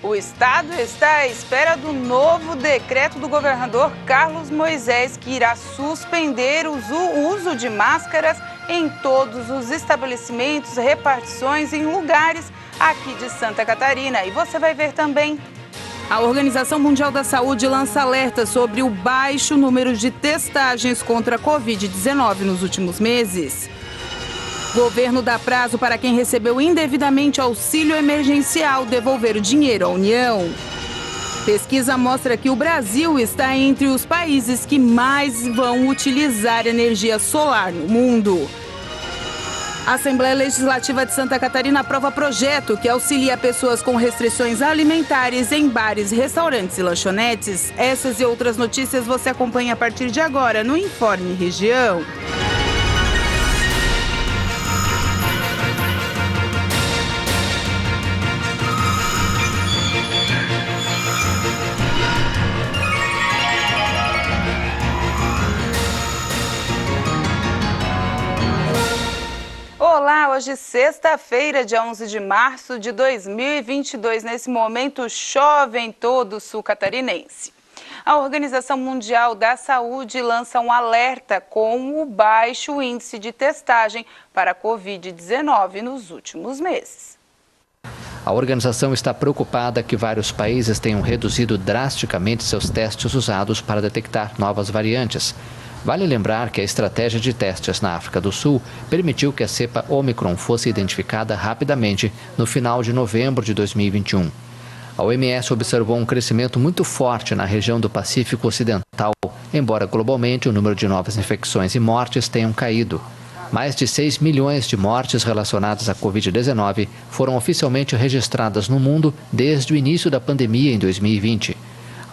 O estado está à espera do novo decreto do governador Carlos Moisés, que irá suspender o uso de máscaras em todos os estabelecimentos, repartições em lugares aqui de Santa Catarina. E você vai ver também. A Organização Mundial da Saúde lança alerta sobre o baixo número de testagens contra a Covid-19 nos últimos meses. Governo dá prazo para quem recebeu indevidamente auxílio emergencial devolver o dinheiro à União. Pesquisa mostra que o Brasil está entre os países que mais vão utilizar energia solar no mundo. A Assembleia Legislativa de Santa Catarina aprova projeto que auxilia pessoas com restrições alimentares em bares, restaurantes e lanchonetes. Essas e outras notícias você acompanha a partir de agora no Informe Região. Olá, hoje sexta-feira, dia 11 de março de 2022. Nesse momento chove em todo o sul catarinense. A Organização Mundial da Saúde lança um alerta com o baixo índice de testagem para a Covid-19 nos últimos meses. A organização está preocupada que vários países tenham reduzido drasticamente seus testes usados para detectar novas variantes. Vale lembrar que a estratégia de testes na África do Sul permitiu que a cepa Omicron fosse identificada rapidamente no final de novembro de 2021. A OMS observou um crescimento muito forte na região do Pacífico Ocidental, embora globalmente o número de novas infecções e mortes tenham caído. Mais de 6 milhões de mortes relacionadas à Covid-19 foram oficialmente registradas no mundo desde o início da pandemia em 2020.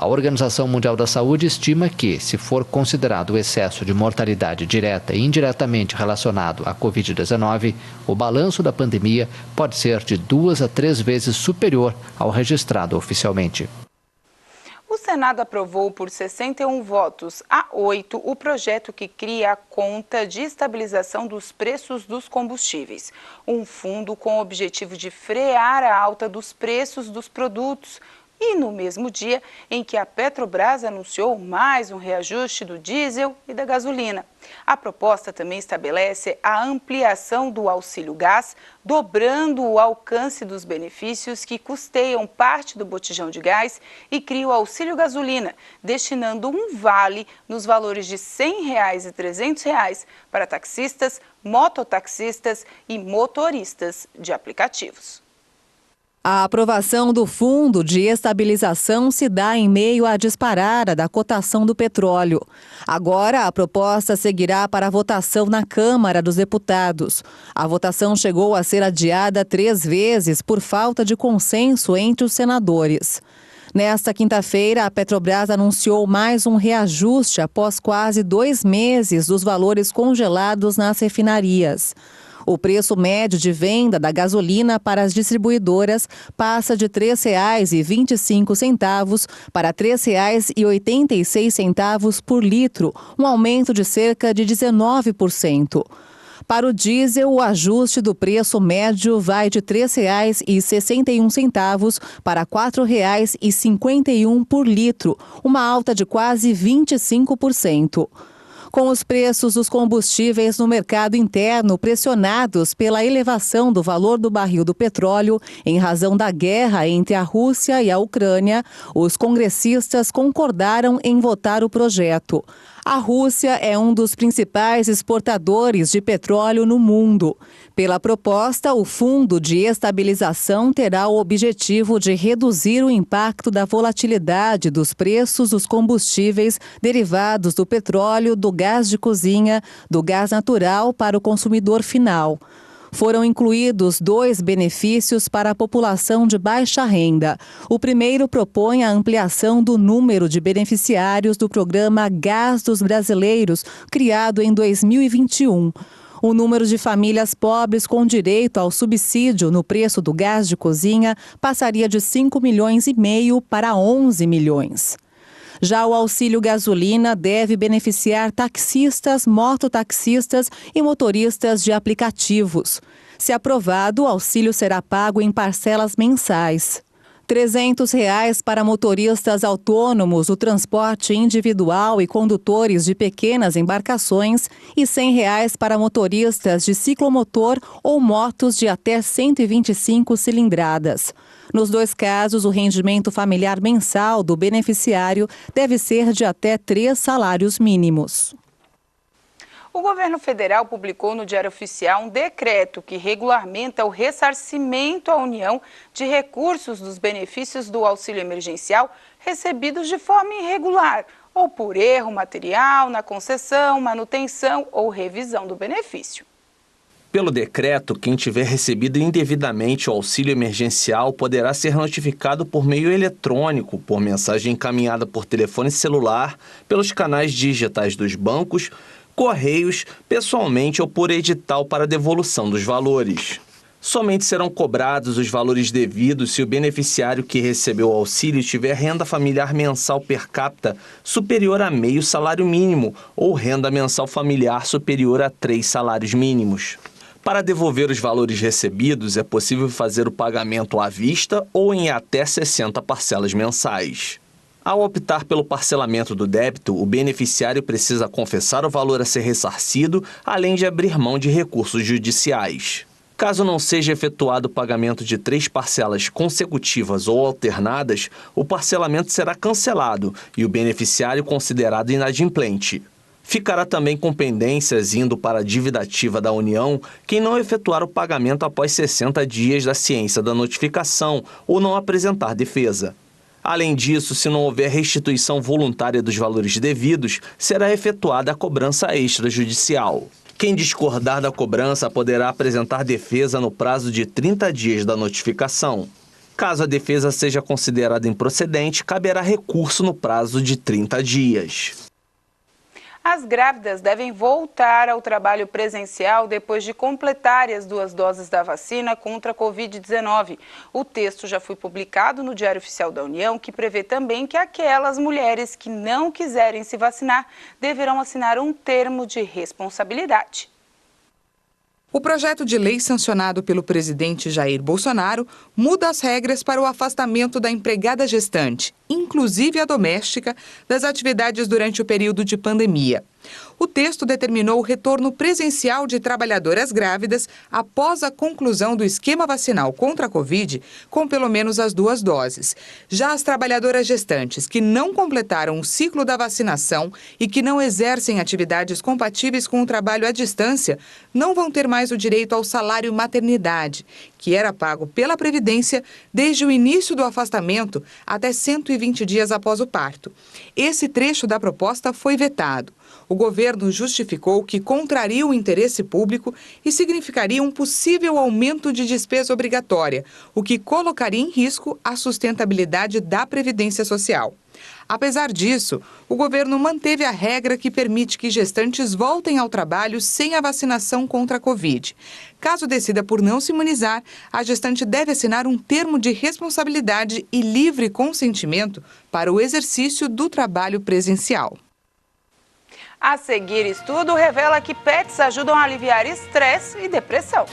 A Organização Mundial da Saúde estima que, se for considerado o excesso de mortalidade direta e indiretamente relacionado à Covid-19, o balanço da pandemia pode ser de 2 a 3 vezes superior ao registrado oficialmente. O Senado aprovou por 61 votos a 8 o projeto que cria a Conta de Estabilização dos Preços dos Combustíveis, um fundo com o objetivo de frear a alta dos preços dos produtos. E no mesmo dia em que a Petrobras anunciou mais um reajuste do diesel e da gasolina. A proposta também estabelece a ampliação do auxílio gás, dobrando o alcance dos benefícios que custeiam parte do botijão de gás e cria o auxílio gasolina, destinando um vale nos valores de R$ 100 e R$ 300 para taxistas, mototaxistas e motoristas de aplicativos. A aprovação do Fundo de Estabilização se dá em meio à disparada da cotação do petróleo. Agora, a proposta seguirá para a votação na Câmara dos Deputados. A votação chegou a ser adiada 3 vezes por falta de consenso entre os senadores. Nesta quinta-feira, a Petrobras anunciou mais um reajuste após quase 2 meses dos valores congelados nas refinarias. O preço médio de venda da gasolina para as distribuidoras passa de R$ 3,25 para R$ 3,86 por litro, um aumento de cerca de 19%. Para o diesel, o ajuste do preço médio vai de R$ 3,61 para R$ 4,51 por litro, uma alta de quase 25%. Com os preços dos combustíveis no mercado interno pressionados pela elevação do valor do barril do petróleo em razão da guerra entre a Rússia e a Ucrânia, os congressistas concordaram em votar o projeto. A Rússia é um dos principais exportadores de petróleo no mundo. Pela proposta, o Fundo de Estabilização terá o objetivo de reduzir o impacto da volatilidade dos preços dos combustíveis derivados do petróleo, do gás de cozinha, do gás natural para o consumidor final. Foram incluídos 2 benefícios para a população de baixa renda. O primeiro propõe a ampliação do número de beneficiários do programa Gás dos Brasileiros, criado em 2021. O número de famílias pobres com direito ao subsídio no preço do gás de cozinha passaria de 5,5 milhões para 11 milhões. Já o auxílio gasolina deve beneficiar taxistas, mototaxistas e motoristas de aplicativos. Se aprovado, o auxílio será pago em parcelas mensais. R$300 para motoristas autônomos do transporte individual e condutores de pequenas embarcações e R$100 para motoristas de ciclomotor ou motos de até 125 cilindradas. Nos dois casos, o rendimento familiar mensal do beneficiário deve ser de até 3 salários mínimos. O governo federal publicou no Diário Oficial um decreto que regulamenta o ressarcimento à União de recursos dos benefícios do auxílio emergencial recebidos de forma irregular ou por erro material na concessão, manutenção ou revisão do benefício. Pelo decreto, quem tiver recebido indevidamente o auxílio emergencial poderá ser notificado por meio eletrônico, por mensagem encaminhada por telefone celular, pelos canais digitais dos bancos, correios, pessoalmente ou por edital para devolução dos valores. Somente serão cobrados os valores devidos se o beneficiário que recebeu o auxílio tiver renda familiar mensal per capita superior a meio salário mínimo ou renda mensal familiar superior a 3 salários mínimos. Para devolver os valores recebidos, é possível fazer o pagamento à vista ou em até 60 parcelas mensais. Ao optar pelo parcelamento do débito, o beneficiário precisa confessar o valor a ser ressarcido, além de abrir mão de recursos judiciais. Caso não seja efetuado o pagamento de 3 parcelas consecutivas ou alternadas, o parcelamento será cancelado e o beneficiário considerado inadimplente. Ficará também com pendências indo para a dívida ativa da União quem não efetuar o pagamento após 60 dias da ciência da notificação ou não apresentar defesa. Além disso, se não houver restituição voluntária dos valores devidos, será efetuada a cobrança extrajudicial. Quem discordar da cobrança poderá apresentar defesa no prazo de 30 dias da notificação. Caso a defesa seja considerada improcedente, caberá recurso no prazo de 30 dias. As grávidas devem voltar ao trabalho presencial depois de completarem as 2 doses da vacina contra a Covid-19. O texto já foi publicado no Diário Oficial da União, que prevê também que aquelas mulheres que não quiserem se vacinar deverão assinar um termo de responsabilidade. O projeto de lei sancionado pelo presidente Jair Bolsonaro muda as regras para o afastamento da empregada gestante, inclusive a doméstica, das atividades durante o período de pandemia. O texto determinou o retorno presencial de trabalhadoras grávidas após a conclusão do esquema vacinal contra a Covid, com pelo menos as 2 doses. Já as trabalhadoras gestantes que não completaram o ciclo da vacinação e que não exercem atividades compatíveis com o trabalho à distância, não vão ter mais o direito ao salário maternidade, que era pago pela Previdência desde o início do afastamento até 120 dias após o parto. Esse trecho da proposta foi vetado. O governo justificou que contraria o interesse público e significaria um possível aumento de despesa obrigatória, o que colocaria em risco a sustentabilidade da Previdência Social. Apesar disso, o governo manteve a regra que permite que gestantes voltem ao trabalho sem a vacinação contra a Covid. Caso decida por não se imunizar, a gestante deve assinar um termo de responsabilidade e livre consentimento para o exercício do trabalho presencial. A seguir, estudo revela que pets ajudam a aliviar estresse e depressão.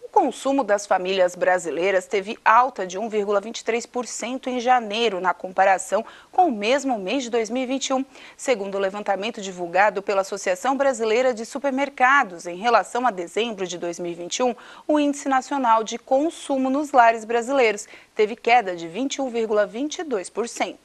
O consumo das famílias brasileiras teve alta de 1,23% em janeiro, na comparação com o mesmo mês de 2021. Segundo o levantamento divulgado pela Associação Brasileira de Supermercados, em relação a dezembro de 2021, o Índice Nacional de Consumo nos Lares Brasileiros teve queda de 21,22%.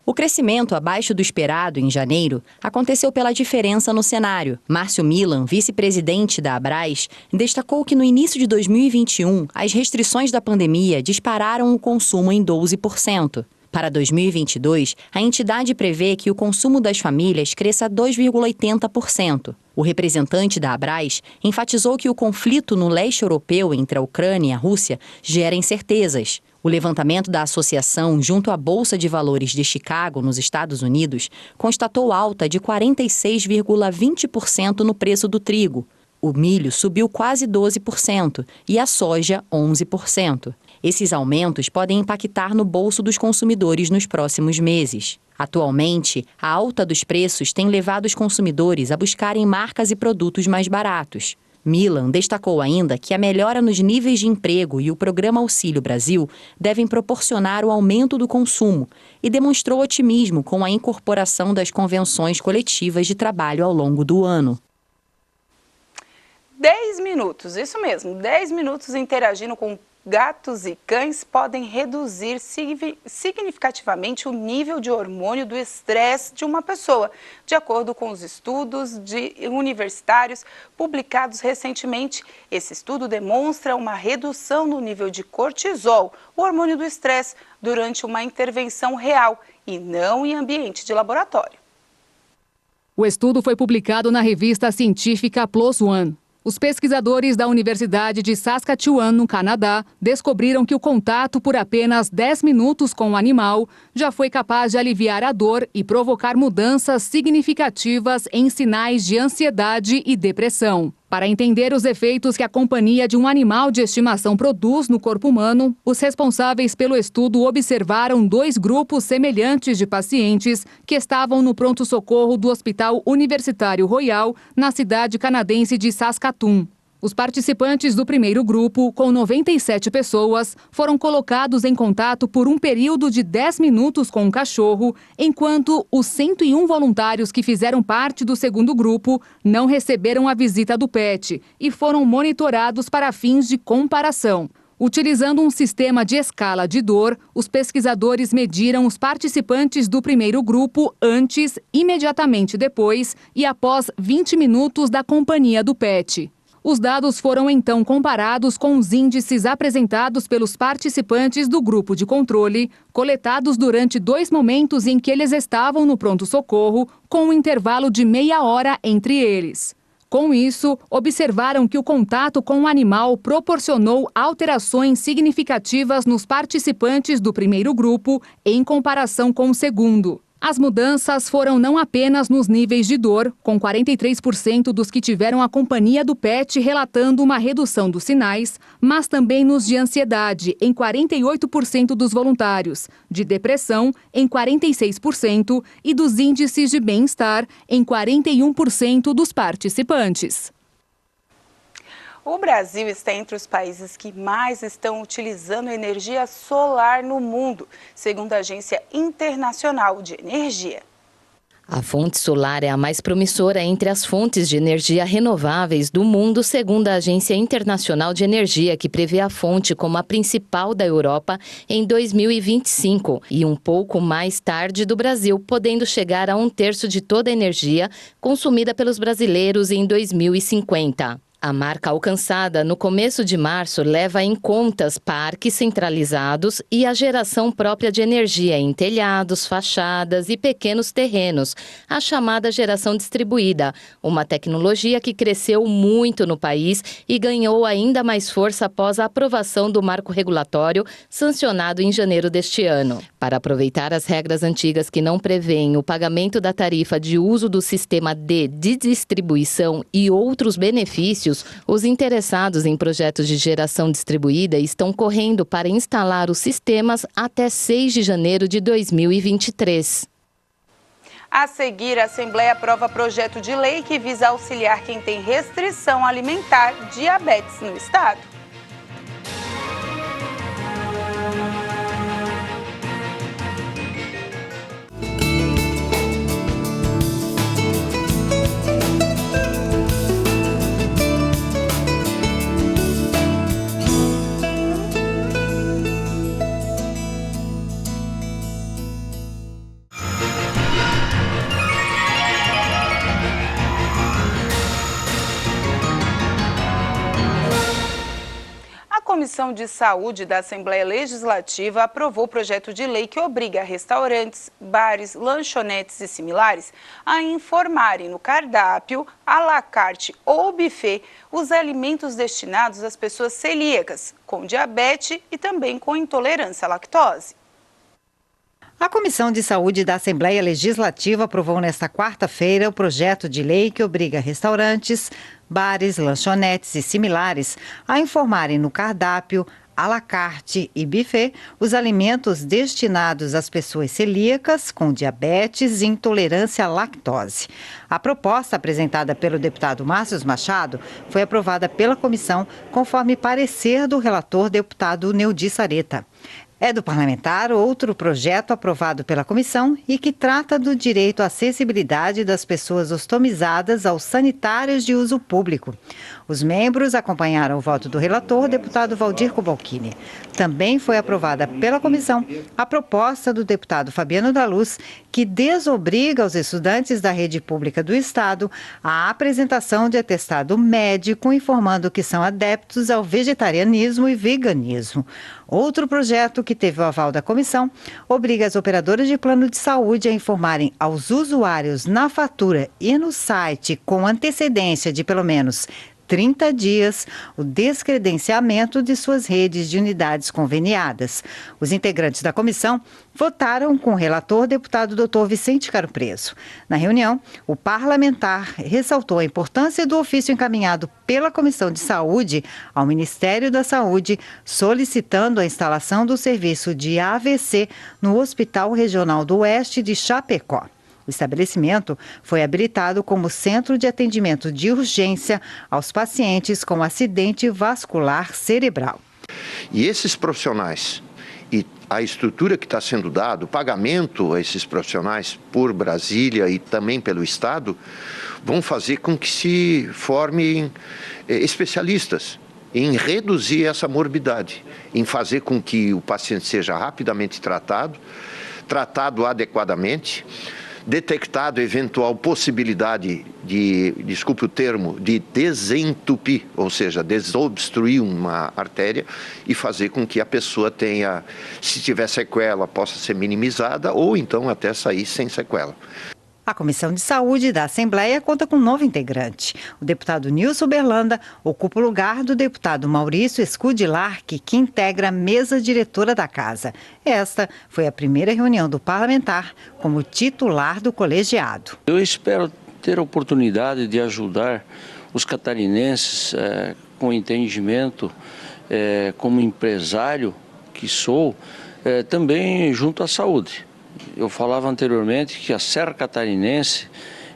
O crescimento abaixo do esperado em janeiro aconteceu pela diferença no cenário. Márcio Milan, vice-presidente da Abras, destacou que no início de 2021, as restrições da pandemia dispararam o consumo em 12%. Para 2022, a entidade prevê que o consumo das famílias cresça 2,80%. O representante da Abras enfatizou que o conflito no leste europeu entre a Ucrânia e a Rússia gera incertezas. O levantamento da associação junto à Bolsa de Valores de Chicago, nos Estados Unidos, constatou alta de 46,20% no preço do trigo. O milho subiu quase 12% e a soja 11%. Esses aumentos podem impactar no bolso dos consumidores nos próximos meses. Atualmente, a alta dos preços tem levado os consumidores a buscarem marcas e produtos mais baratos. Milan destacou ainda que a melhora nos níveis de emprego e o Programa Auxílio Brasil devem proporcionar o aumento do consumo e demonstrou otimismo com a incorporação das convenções coletivas de trabalho ao longo do ano. 10 minutos, isso mesmo, 10 minutos interagindo com gatos e cães podem reduzir significativamente o nível de hormônio do estresse de uma pessoa, de acordo com os estudos universitários publicados recentemente. Esse estudo demonstra uma redução no nível de cortisol, o hormônio do estresse, durante uma intervenção real e não em ambiente de laboratório. O estudo foi publicado na revista científica PLOS ONE. Os pesquisadores da Universidade de Saskatchewan, no Canadá, descobriram que o contato por apenas 10 minutos com o animal já foi capaz de aliviar a dor e provocar mudanças significativas em sinais de ansiedade e depressão. Para entender os efeitos que a companhia de um animal de estimação produz no corpo humano, os responsáveis pelo estudo observaram 2 grupos semelhantes de pacientes que estavam no pronto-socorro do Hospital Universitário Royal, na cidade canadense de Saskatoon. Os participantes do primeiro grupo, com 97 pessoas, foram colocados em contato por um período de 10 minutos com o cachorro, enquanto os 101 voluntários que fizeram parte do segundo grupo não receberam a visita do pet e foram monitorados para fins de comparação. Utilizando um sistema de escala de dor, os pesquisadores mediram os participantes do primeiro grupo antes, imediatamente depois e após 20 minutos da companhia do pet. Os dados foram então comparados com os índices apresentados pelos participantes do grupo de controle, coletados durante 2 momentos em que eles estavam no pronto-socorro, com um intervalo de meia hora entre eles. Com isso, observaram que o contato com o animal proporcionou alterações significativas nos participantes do primeiro grupo em comparação com o segundo. As mudanças foram não apenas nos níveis de dor, com 43% dos que tiveram a companhia do pet relatando uma redução dos sinais, mas também nos de ansiedade, em 48% dos voluntários, de depressão, em 46% e dos índices de bem-estar, em 41% dos participantes. O Brasil está entre os países que mais estão utilizando energia solar no mundo, segundo a Agência Internacional de Energia. A fonte solar é a mais promissora entre as fontes de energia renováveis do mundo, segundo a Agência Internacional de Energia, que prevê a fonte como a principal da Europa em 2025 e um pouco mais tarde do Brasil, podendo chegar a 1/3 de toda a energia consumida pelos brasileiros em 2050. A marca alcançada no começo de março leva em conta parques centralizados e a geração própria de energia em telhados, fachadas e pequenos terrenos, a chamada geração distribuída, uma tecnologia que cresceu muito no país e ganhou ainda mais força após a aprovação do marco regulatório sancionado em janeiro deste ano. Para aproveitar as regras antigas que não prevêem o pagamento da tarifa de uso do sistema de distribuição e outros benefícios, os interessados em projetos de geração distribuída estão correndo para instalar os sistemas até 6 de janeiro de 2023. A seguir, a Assembleia aprova projeto de lei que visa auxiliar quem tem restrição alimentar, diabetes no estado. Comissão de Saúde da Assembleia Legislativa aprovou o projeto de lei que obriga restaurantes, bares, lanchonetes e similares a informarem no cardápio, à la carte ou buffet os alimentos destinados às pessoas celíacas, com diabetes e também com intolerância à lactose. A Comissão de Saúde da Assembleia Legislativa aprovou nesta quarta-feira o projeto de lei que obriga restaurantes, bares, lanchonetes e similares a informarem no cardápio, à la carte e buffet os alimentos destinados às pessoas celíacas com diabetes e intolerância à lactose. A proposta apresentada pelo deputado Márcio Machado foi aprovada pela comissão conforme parecer do relator deputado Neudi Sareta. É do parlamentar outro projeto aprovado pela comissão e que trata do direito à acessibilidade das pessoas ostomizadas aos sanitários de uso público. Os membros acompanharam o voto do relator, deputado Valdir Cobalcini. Também foi aprovada pela comissão a proposta do deputado Fabiano da Luz, que desobriga os estudantes da rede pública do Estado a apresentação de atestado médico informando que são adeptos ao vegetarianismo e veganismo. Outro projeto que teve o aval da comissão obriga as operadoras de plano de saúde a informarem aos usuários na fatura e no site com antecedência de pelo menos 30 dias o descredenciamento de suas redes de unidades conveniadas. Os integrantes da comissão votaram com o relator, deputado Dr. Vicente Caro Preso. Na reunião, o parlamentar ressaltou a importância do ofício encaminhado pela Comissão de Saúde ao Ministério da Saúde, solicitando a instalação do serviço de AVC no Hospital Regional do Oeste de Chapecó. O estabelecimento foi habilitado como centro de atendimento de urgência aos pacientes com acidente vascular cerebral. E esses profissionais e a estrutura que está sendo dada, o pagamento a esses profissionais por Brasília e também pelo Estado, vão fazer com que se formem especialistas em reduzir essa morbidade, em fazer com que o paciente seja rapidamente tratado adequadamente, detectado eventual possibilidade de, desculpe o termo, de desentupir, ou seja, desobstruir uma artéria e fazer com que a pessoa tenha, se tiver sequela, possa ser minimizada ou então até sair sem sequela. A Comissão de Saúde da Assembleia conta com um novo integrante. O deputado Nilson Berlanda ocupa o lugar do deputado Maurício Scudilarque, que integra a mesa diretora da casa. Esta foi a primeira reunião do parlamentar como titular do colegiado. Eu espero ter a oportunidade de ajudar os catarinenses com entendimento, como empresário que sou, também junto à saúde. Eu falava anteriormente que a Serra Catarinense,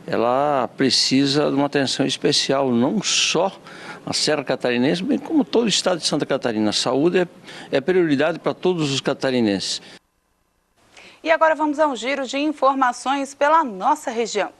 ela precisa de uma atenção especial, não só a Serra Catarinense, bem como todo o estado de Santa Catarina. A saúde é prioridade para todos os catarinenses. E agora vamos a um giro de informações pela nossa região.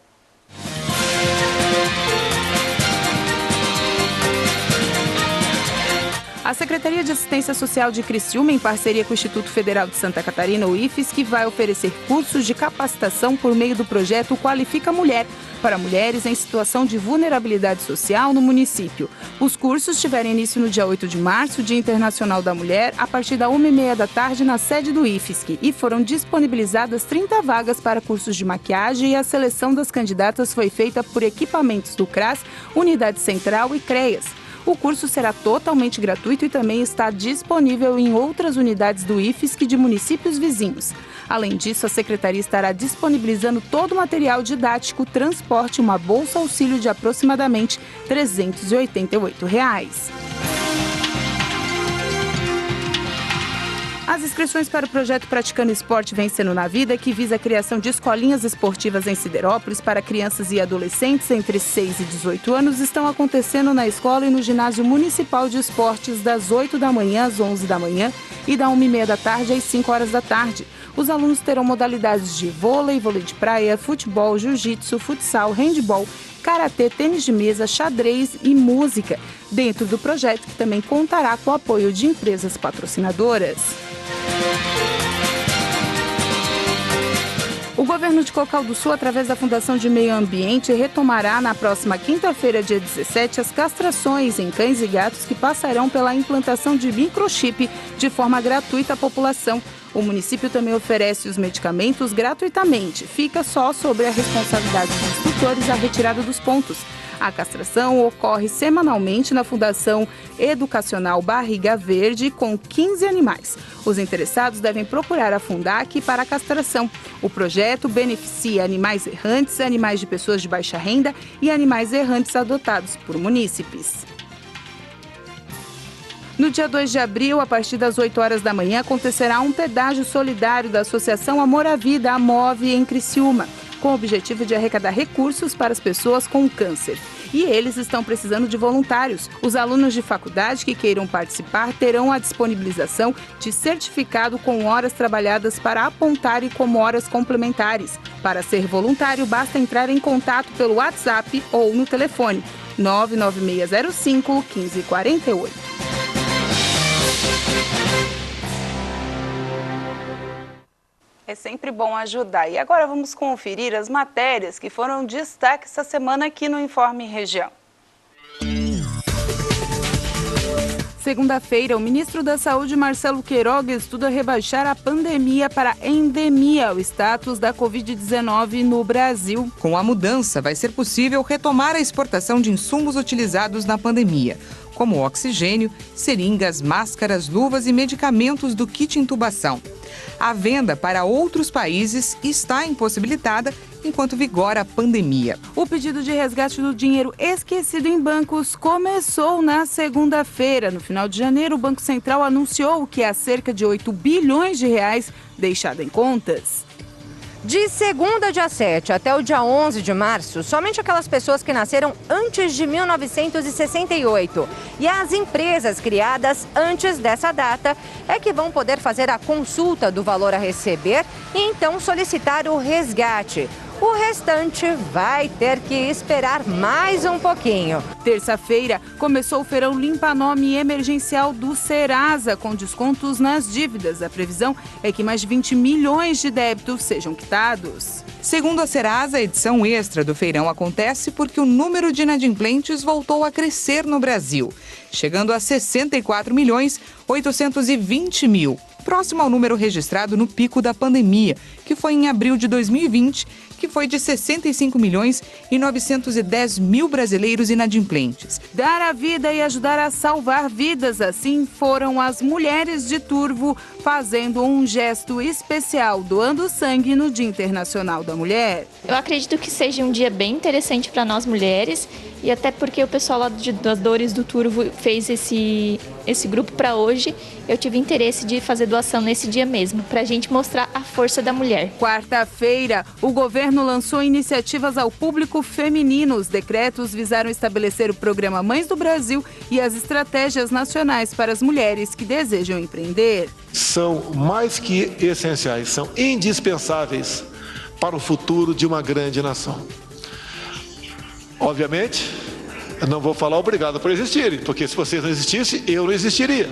A Secretaria de Assistência Social de Criciúma, em parceria com o Instituto Federal de Santa Catarina, o IFSC, vai oferecer cursos de capacitação por meio do projeto Qualifica Mulher, para mulheres em situação de vulnerabilidade social no município. Os cursos tiveram início no dia 8 de março, Dia Internacional da Mulher, a partir da 1h30 da tarde na sede do IFSC, e foram disponibilizadas 30 vagas para cursos de maquiagem e a seleção das candidatas foi feita por equipamentos do CRAS, Unidade Central e CREAS. O curso será totalmente gratuito e também está disponível em outras unidades do IFSC de municípios vizinhos. Além disso, a Secretaria estará disponibilizando todo o material didático, transporte e uma bolsa auxílio de aproximadamente R$ 388. As inscrições para o projeto Praticando Esporte Vencendo na Vida, que visa a criação de escolinhas esportivas em Siderópolis para crianças e adolescentes entre 6 e 18 anos, estão acontecendo na escola e no Ginásio Municipal de Esportes das 8 da manhã às 11 da manhã e da 1h30 da tarde às 5 horas da tarde. Os alunos terão modalidades de vôlei, vôlei de praia, futebol, jiu-jitsu, futsal, handebol, karatê, tênis de mesa, xadrez e música, dentro do projeto que também contará com o apoio de empresas patrocinadoras. O governo de Cocal do Sul, através da Fundação de Meio Ambiente, retomará na próxima quinta-feira, dia 17, as castrações em cães e gatos que passarão pela implantação de microchip de forma gratuita à população. O município também oferece os medicamentos gratuitamente. Fica só sobre a responsabilidade dos instrutores a retirada dos pontos. A castração ocorre semanalmente na Fundação Educacional Barriga Verde com 15 animais. Os interessados devem procurar a Fundac para a castração. O projeto beneficia animais errantes, animais de pessoas de baixa renda e animais errantes adotados por munícipes. No dia 2 de abril, a partir das 8 horas da manhã, acontecerá um pedágio solidário da Associação Amor à Vida, a MOVE, em Criciúma, com o objetivo de arrecadar recursos para as pessoas com câncer. E eles estão precisando de voluntários. Os alunos de faculdade que queiram participar terão a disponibilização de certificado com horas trabalhadas para apontarem como horas complementares. Para ser voluntário, basta entrar em contato pelo WhatsApp ou no telefone 99605 1548. É sempre bom ajudar. E agora vamos conferir as matérias que foram destaque essa semana aqui no Informe Região. Segunda-feira, o ministro da Saúde, Marcelo Queiroga, estuda rebaixar a pandemia para endemia, o status da Covid-19 no Brasil. Com a mudança, vai ser possível retomar a exportação de insumos utilizados na pandemia, como oxigênio, seringas, máscaras, luvas e medicamentos do kit intubação. A venda para outros países está impossibilitada enquanto vigora a pandemia. O pedido de resgate do dinheiro esquecido em bancos começou na segunda-feira. No final de janeiro, o Banco Central anunciou que há cerca de 8 bilhões de reais deixado em contas. De segunda, dia 7 até o dia 11 de março, somente aquelas pessoas que nasceram antes de 1968 e as empresas criadas antes dessa data é que vão poder fazer a consulta do valor a receber e então solicitar o resgate. O restante vai ter que esperar mais um pouquinho. Terça-feira começou o feirão limpa-nome emergencial do Serasa, com descontos nas dívidas. A previsão é que mais de 20 milhões de débitos sejam quitados. Segundo a Serasa, a edição extra do feirão acontece porque o número de inadimplentes voltou a crescer no Brasil, chegando a 64.820.000, próximo ao número registrado no pico da pandemia, que foi em abril de 2020, que foi de 65.910.000 brasileiros inadimplentes. Dar a vida e ajudar a salvar vidas, assim foram as mulheres de Turvo fazendo um gesto especial, doando sangue no Dia Internacional da Mulher. Eu acredito que seja um dia bem interessante para nós mulheres e até porque o pessoal lá das Dores do Turvo fez esse grupo para hoje. Eu tive interesse de fazer doação nesse dia mesmo, para a gente mostrar a força da mulher. Quarta-feira, o governo lançou iniciativas ao público feminino. Os decretos visaram estabelecer o programa Mães do Brasil e as estratégias nacionais para as mulheres que desejam empreender. São mais que essenciais, são indispensáveis para o futuro de uma grande nação. Obviamente, eu não vou falar obrigado por existirem, porque se vocês não existissem, eu não existiria.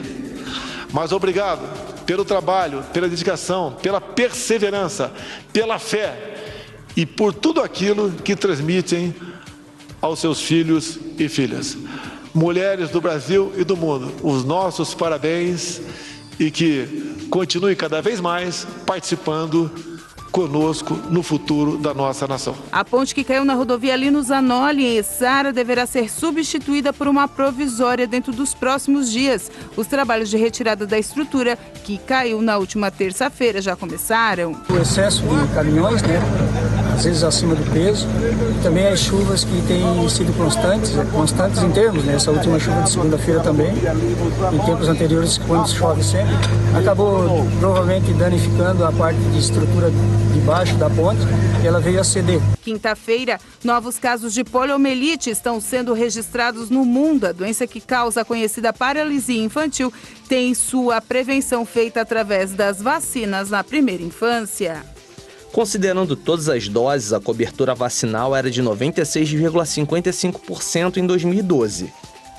Mas obrigado pelo trabalho, pela dedicação, pela perseverança, pela fé e por tudo aquilo que transmitem aos seus filhos e filhas. Mulheres do Brasil e do mundo, os nossos parabéns e que continuem cada vez mais participando conosco no futuro da nossa nação. A ponte que caiu na rodovia Lino Zanoli, em Içara, deverá ser substituída por uma provisória dentro dos próximos dias. Os trabalhos de retirada da estrutura, que caiu na última terça-feira, já começaram. O excesso de caminhões, às vezes acima do peso, e também as chuvas que têm sido constantes em termos, essa última chuva de segunda-feira também, em tempos anteriores, quando chove sempre, acabou provavelmente danificando a parte de estrutura de baixo da ponte, e ela veio a ceder. Quinta-feira, novos casos de poliomielite estão sendo registrados no mundo. A doença que causa a conhecida paralisia infantil tem sua prevenção feita através das vacinas na primeira infância. Considerando todas as doses, a cobertura vacinal era de 96,55% em 2012.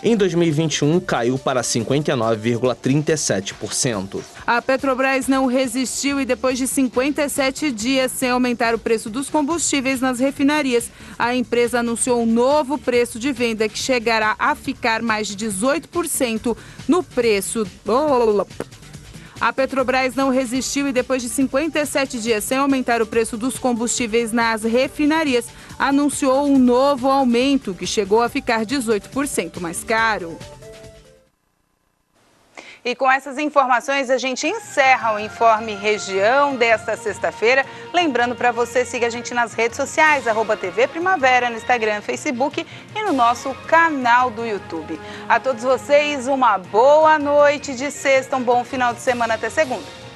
Em 2021, caiu para 59,37%. A Petrobras não resistiu e depois de 57 dias sem aumentar o preço dos combustíveis nas refinarias, a empresa anunciou um novo preço de venda que chegará a ficar mais de 18% no preço. A Petrobras não resistiu e depois de 57 dias sem aumentar o preço dos combustíveis nas refinarias, anunciou um novo aumento que chegou a ficar 18% mais caro. E com essas informações a gente encerra o Informe Região desta sexta-feira. Lembrando para você, siga a gente nas redes sociais, @TV Primavera, no Instagram, Facebook e no nosso canal do YouTube. A todos vocês, uma boa noite de sexta, um bom final de semana até segunda.